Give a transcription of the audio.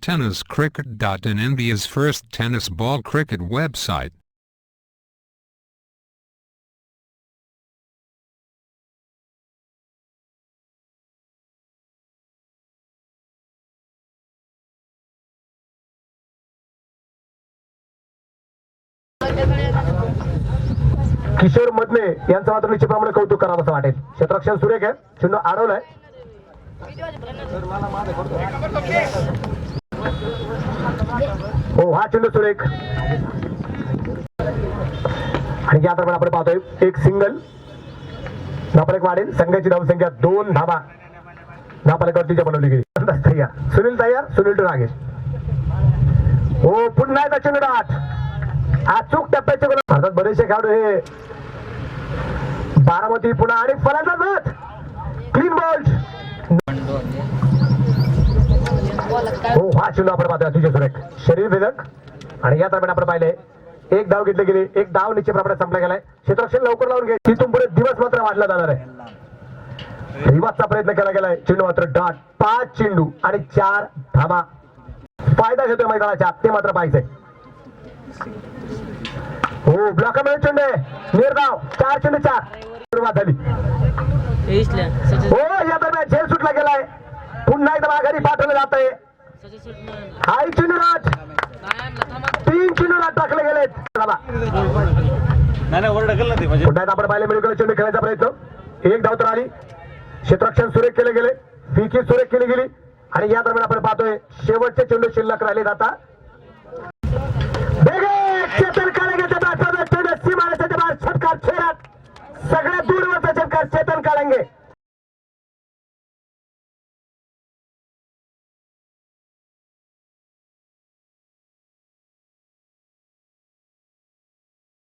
TennisCricket.in, India's first tennis ball cricket website. Kishore Madhane यांचं मात्र निश्चितप्रमाणे कौतुक करावं असं वाटेल. क्षेत्ररक्षण सुरेख आहे, चेंडू अडवलाय. हो, हा चेंडू सुरेख. आणि या दरम्यान आपण पाहतोय एक सिंगल नापालक वाढेल. संघाची धावसंख्या 2 धावा नापालकावरती बनवली गेली. सुनील तयार, सुनील टू नागेश. हो, पुन्हा एकदा चेंडू डाट. अचूक टप्प्याचे गोल. भारतात बरेचसे खेळाडू हे बारामती पुन्हा आणि फलंदाज क्लीन बॉल. हो, हा चेंडू आपण पाहतोय अतिशय सुरेख शरीर भेदक. आणि या दरम्यान आपण पाहिले एक धाव घेतली गेली, एक धाव निश्चित प्रमाणात संपला गेलाय. क्षेत्ररक्षण लवकर लावून घे, तिथून पुढे दिवस मात्र वाढला जाणार आहे. रिवाजचा प्रयत्न केला गेलाय. चेंडू मात्र डाट. 5 चेंडू आणि 4 धावा. फायदा घेतोय मैदानाच्या, ते मात्र पाहिजे. हो, ब्लॉक मिळून चेंडू निर्धाव. 4 चेंडू 4. सुरुवात झाली. हो, या दरम्यान झेल सुटला गेलाय. पुन्हा एकदा माघारी पाठवलं जात आहे. हाय चेंडू डाट. 3 चेंडू डाट टाकले गेलेत. पुन्हा एकदा आपण पाहिले मिळून चेंडू खेळायचा प्रयत्न. एक धाव तर आली. क्षेत्ररक्षण सुरेख केले गेले, फिकी सुरेख केली गेली. आणि या दरम्यान आपण पाहतोय शेवटचे चेंडू शिल्लक राहिले जाता. चेतन काळंगे सीमारेषेच्या बाहेर षटकार. सगळ्यात दूरवरचा षटकार चेतन काळंगे.